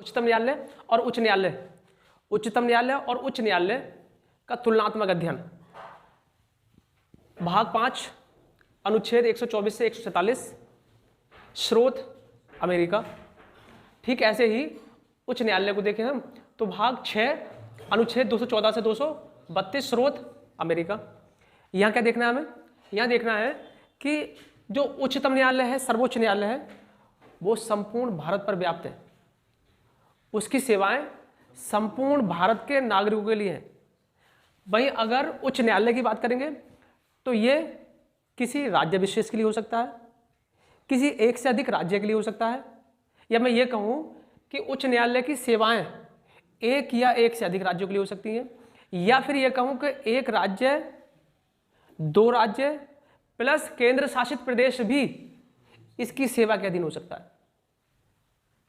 उच्चतम न्यायालय और उच्च न्यायालय, उच्चतम न्यायालय और उच्च न्यायालय का तुलनात्मक अध्ययन। भाग 5 अनुच्छेद 124 से 147, स्रोत अमेरिका। ठीक ऐसे ही उच्च न्यायालय को देखें हम तो भाग 6 अनुच्छेद 214 से 232, स्रोत अमेरिका। यहाँ क्या देखना है हमें? यहाँ देखना है कि जो उच्चतम न्यायालय है, सर्वोच्च न्यायालय है, वो संपूर्ण भारत पर व्याप्त है। उसकी सेवाएं संपूर्ण भारत के नागरिकों के लिए हैं। वहीं अगर उच्च न्यायालय की बात करेंगे तो ये किसी राज्य विशेष के लिए हो सकता है, किसी एक से अधिक राज्य के लिए हो सकता है, या मैं ये कहूँ कि उच्च न्यायालय की सेवाएं एक या एक से अधिक राज्यों के लिए हो सकती हैं, या फिर ये कहूँ कि एक राज्य, 2 राज्य प्लस केंद्र शासित प्रदेश भी इसकी सेवा के अधीन हो सकता है।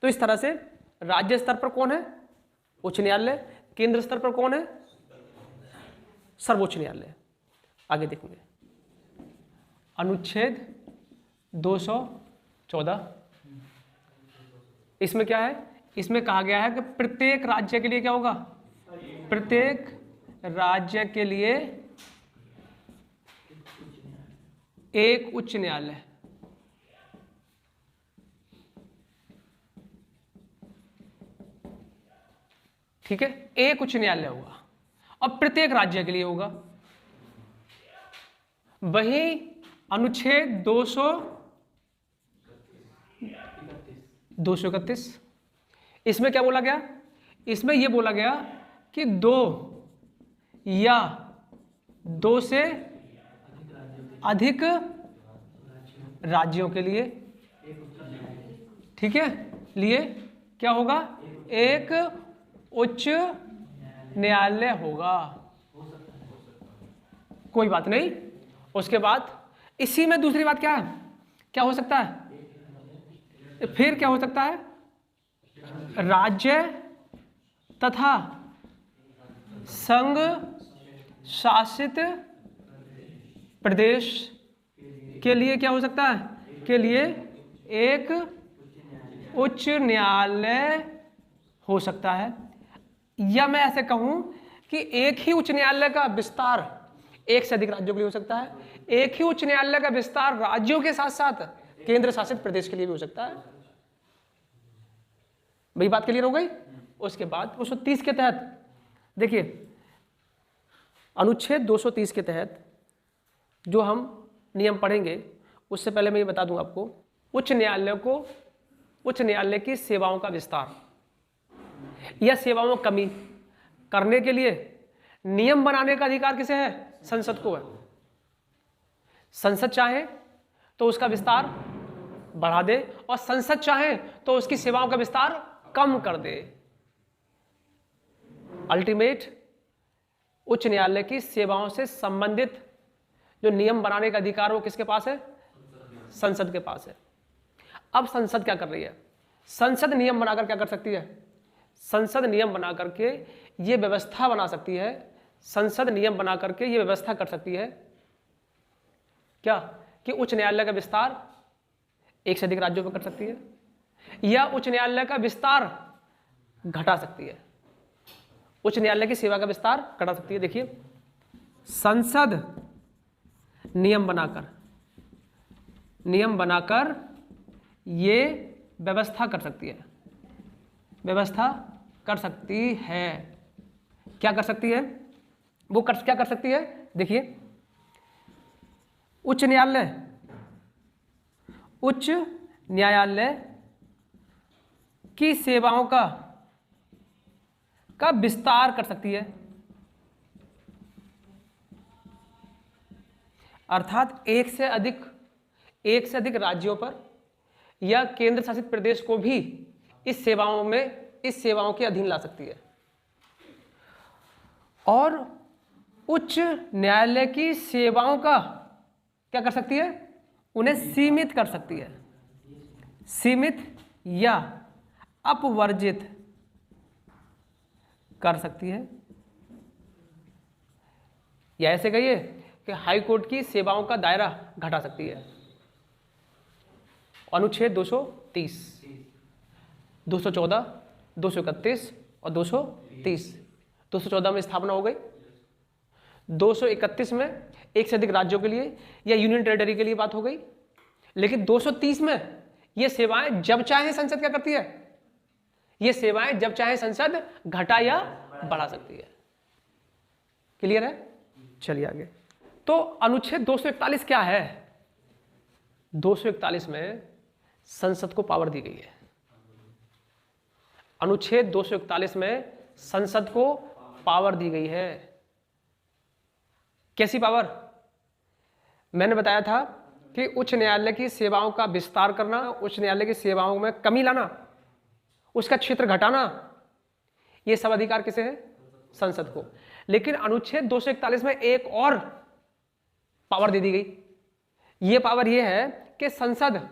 तो इस तरह से राज्य स्तर पर कौन है? उच्च न्यायालय। केंद्र स्तर पर कौन है? सर्वोच्च न्यायालय। आगे देखेंगे अनुच्छेद 214। इसमें क्या है? इसमें कहा गया है कि प्रत्येक राज्य के लिए क्या होगा? प्रत्येक राज्य के लिए एक उच्च न्यायालय। ठीक है, एक उच्च न्यायालय होगा और प्रत्येक राज्य के लिए होगा। वही अनुच्छेद 231, इसमें क्या बोला गया? इसमें यह बोला गया कि 2 या 2 से अधिक राज्यों के लिए, ठीक है, लिए क्या होगा? एक उच्च न्यायालय होगा। कोई बात नहीं। उसके बाद इसी में दूसरी बात क्या है? क्या हो सकता है? फिर क्या हो सकता है? राज्य तथा संघ शासित प्रदेश के लिए क्या हो सकता है? के लिए एक उच्च न्यायालय हो सकता है। या मैं ऐसे कहूं कि एक ही उच्च न्यायालय का विस्तार एक से अधिक राज्यों के लिए हो सकता है। एक ही उच्च न्यायालय का विस्तार राज्यों के साथ साथ केंद्र शासित प्रदेश के लिए भी हो सकता है। वही बात क्लियर हो गई। उसके बाद 230 के तहत देखिए, अनुच्छेद 230 के तहत जो हम नियम पढ़ेंगे उससे पहले मैं ये बता दूं आपको, उच्च न्यायालय की सेवाओं का विस्तार या सेवाओं में कमी करने के लिए नियम बनाने का अधिकार किसे है? संसद को है। संसद चाहे तो उसका विस्तार बढ़ा दे और संसद चाहे तो उसकी सेवाओं का विस्तार कम कर दे। अल्टीमेट उच्च न्यायालय की सेवाओं से संबंधित जो नियम बनाने का अधिकार वो किसके पास है? संसद के पास है। अब संसद क्या कर रही है? संसद नियम बनाकर क्या कर सकती है? संसद नियम बना करके ये व्यवस्था बना सकती है, संसद नियम बना करके ये व्यवस्था कर सकती है क्या? कि उच्च न्यायालय का विस्तार एक से अधिक राज्यों में कर सकती है, या उच्च न्यायालय का विस्तार घटा सकती है, उच्च न्यायालय की सेवा का विस्तार घटा सकती है। देखिए, संसद नियम बनाकर ये व्यवस्था कर सकती है, क्या कर सकती है? वो क्या कर सकती है? देखिए, उच्च न्यायालय की सेवाओं का विस्तार कर सकती है। अर्थात एक से अधिक राज्यों पर या केंद्र शासित प्रदेश को भी इस सेवाओं के अधीन ला सकती है। और उच्च न्यायालय की सेवाओं का क्या कर सकती है? उन्हें सीमित कर सकती है, सीमित या अपवर्जित कर सकती है। या ऐसे कहिए कि हाई कोर्ट की सेवाओं का दायरा घटा सकती है। अनुच्छेद 230, 214, 231 और 230। 214 में स्थापना हो गई। 231 में एक से अधिक राज्यों के लिए या यूनियन टेरिटरी के लिए बात हो गई। लेकिन 230 में ये सेवाएं जब चाहे संसद क्या करती है, ये सेवाएं जब चाहे संसद घटा या बढ़ा सकती है। क्लियर है? चलिए आगे। तो अनुच्छेद 241 क्या है? 241 में संसद को पावर दी गई है। अनुच्छेद 241 में संसद को पावर दी गई है। कैसी पावर? मैंने बताया था कि उच्च न्यायालय की सेवाओं का विस्तार करना, उच्च न्यायालय की सेवाओं में कमी लाना, उसका क्षेत्र घटाना, ये सब अधिकार किसे है? संसद को। लेकिन अनुच्छेद 241 में एक और पावर दे दी गई। ये पावर ये है कि संसद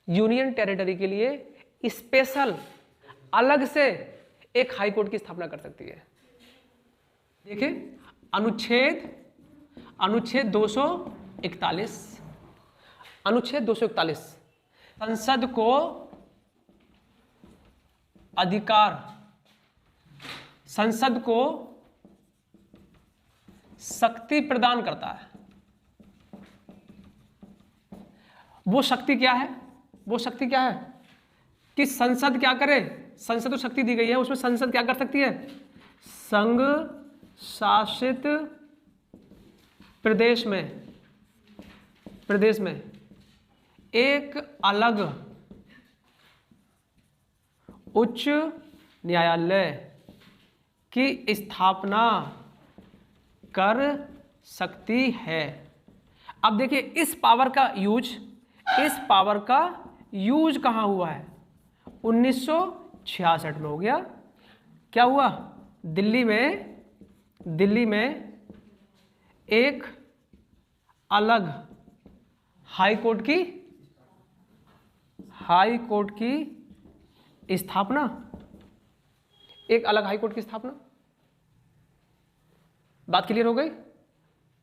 यूनियन टेरिटरी के लिए स्पेशल अलग से एक हाई कोर्ट की स्थापना कर सकती है। देखिए अनुच्छेद 241 संसद को अधिकार, संसद को शक्ति प्रदान करता है। वो शक्ति क्या है? वो शक्ति क्या है कि संसद क्या करे? संसद को शक्ति दी गई है, उसमें संसद क्या कर सकती है? संघ शासित प्रदेश में एक अलग उच्च न्यायालय की स्थापना कर सकती है। अब देखिए इस पावर का यूज कहां हुआ है? 1966 में हो गया। क्या हुआ? दिल्ली में एक अलग हाई कोर्ट की स्थापना, एक अलग हाई कोर्ट की स्थापना। बात क्लियर हो गई?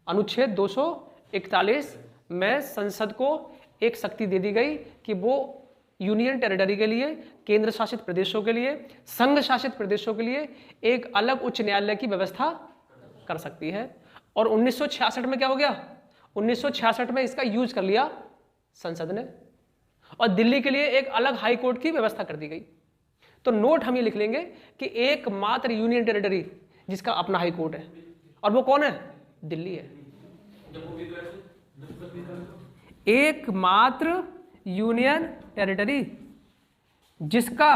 अनुच्छेद 241 में संसद को एक शक्ति दे दी गई कि वो यूनियन टेरिटरी के लिए, केंद्र शासित प्रदेशों के लिए, संघ शासित प्रदेशों के लिए एक अलग उच्च न्यायालय की व्यवस्था कर सकती है। और 1966 में क्या हो गया? 1966 में इसका यूज कर लिया संसद ने और दिल्ली के लिए एक अलग हाई कोर्ट की व्यवस्था कर दी गई। तो नोट हम ये लिख लेंगे कि एकमात्र यूनियन टेरिटरी जिसका अपना हाई कोर्ट है, और वो कौन है? दिल्ली है। एकमात्र यूनियन टेरिटरी जिसका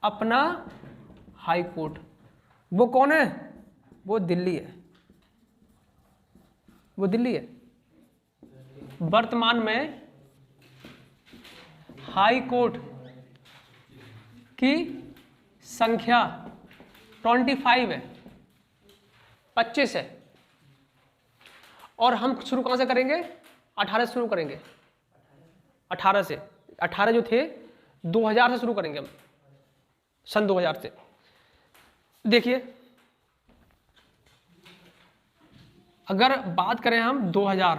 अपना हाई कोर्ट, वो कौन है? वो दिल्ली है। वर्तमान में हाई कोर्ट की संख्या 25 है, 25 है। और हम शुरू कहां से करेंगे? 18 से शुरू करेंगे। 18 जो थे 2000 से शुरू करेंगे हम, सन 2000 से। देखिए अगर बात करें हम 2000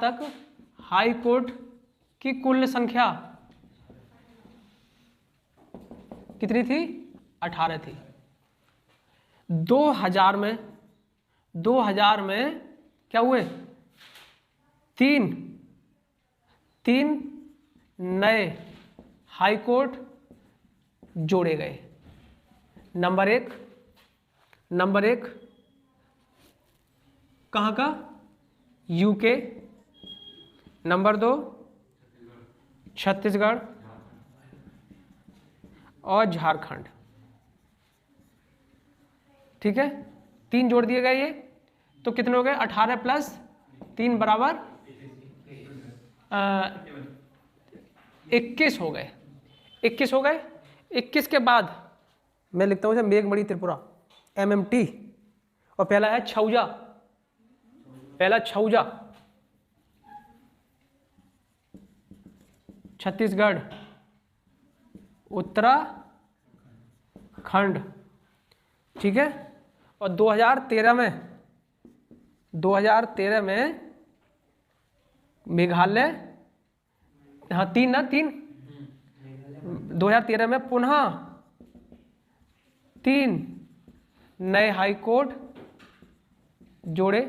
तक हाई कोर्ट की कुल संख्या कितनी थी? 18 थी। 2000 में क्या हुए? तीन नए हाई कोर्ट जोड़े गए। नंबर एक कहाँ का? यूके। नंबर 2 छत्तीसगढ़ और झारखंड। ठीक है, 3 जोड़ दिए गए ये, तो कितने हो गए? 18 + 3 बराबर 21 हो गए। 21 के बाद मैं लिखता हूँ इसे मेघमणि त्रिपुरा, MMT। और पहला है छौजा, छत्तीसगढ़, उत्तराखंड। ठीक है। और 2013 में मेघालय, हाँ 3 ना 3, 2013 में पुनः 3 नए हाई कोर्ट जोड़े।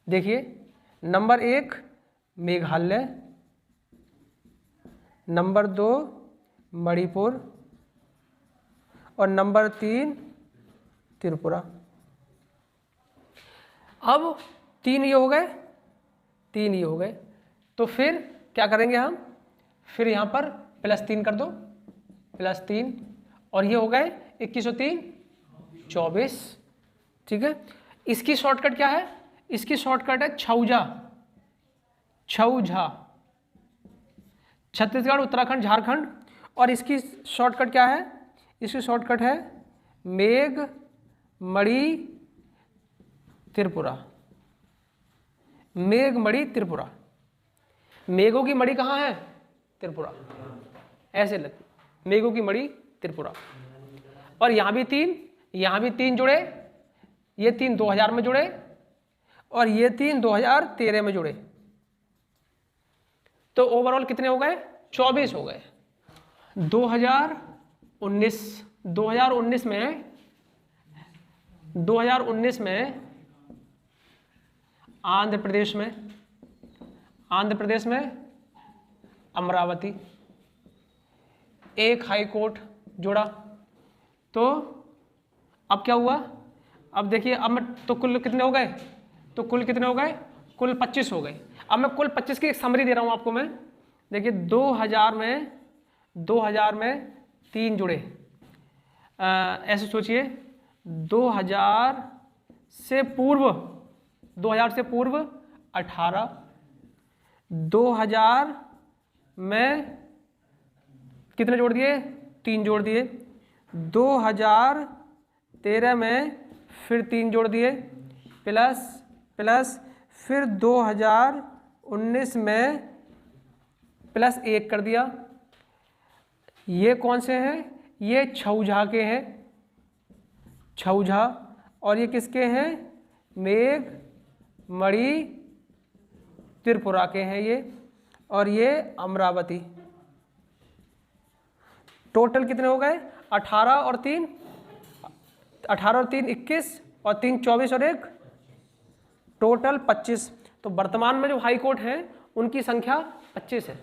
देखिए नंबर 1 मेघालय, नंबर 2 मणिपुर और नंबर 3 त्रिपुरा। अब 3 ये हो गए, 3 ये हो गए, तो फिर क्या करेंगे हम, फिर यहाँ पर +3 कर दो, +3 और ये हो गए 21 और 3 24। ठीक है, इसकी शॉर्टकट क्या है, इसकी शॉर्टकट है छौजा, छौझा, छत्तीसगढ़, उत्तराखंड, झारखंड। और इसकी शॉर्टकट क्या है, इसकी शॉर्टकट है मेघ मणि त्रिपुरा, मेघ मणि त्रिपुरा। मेघों की मणि कहाँ है, त्रिपुरा, ऐसे लग, मेघों की मणि त्रिपुरा। और यहाँ भी 3, यहाँ भी 3 जुड़े, ये 3 2000 में जुड़े और ये 3 2013 में जुड़े, तो ओवरऑल कितने हो गए, 24 हो गए। 2019 में आंध्र प्रदेश में अमरावती, एक हाई कोर्ट जोड़ा। तो अब क्या हुआ, अब देखिए, अब मैं तो कुल कितने हो गए, तो कुल कितने हो गए, कुल 25 हो गए। अब मैं कुल 25 की एक समरी दे रहा हूं आपको मैं। देखिए 2000 में 3 जुड़े, ऐसे सोचिए 2000 से पूर्व 18, 2000 में कितने जोड़ दिए, 3 जोड़ दिए, 2013 में फिर 3 जोड़ दिए, प्लस फिर 2019 में +1 कर दिया। ये कौन से हैं, ये छौझा के हैं, छौझा, और ये किसके हैं, मेघ मणि त्रिपुरा के हैं ये, और ये अमरावती। टोटल कितने हो गए, 18 और 3 21 और 3 24 और 1 टोटल 25। तो वर्तमान में जो हाई कोर्ट हैं उनकी संख्या 25 है।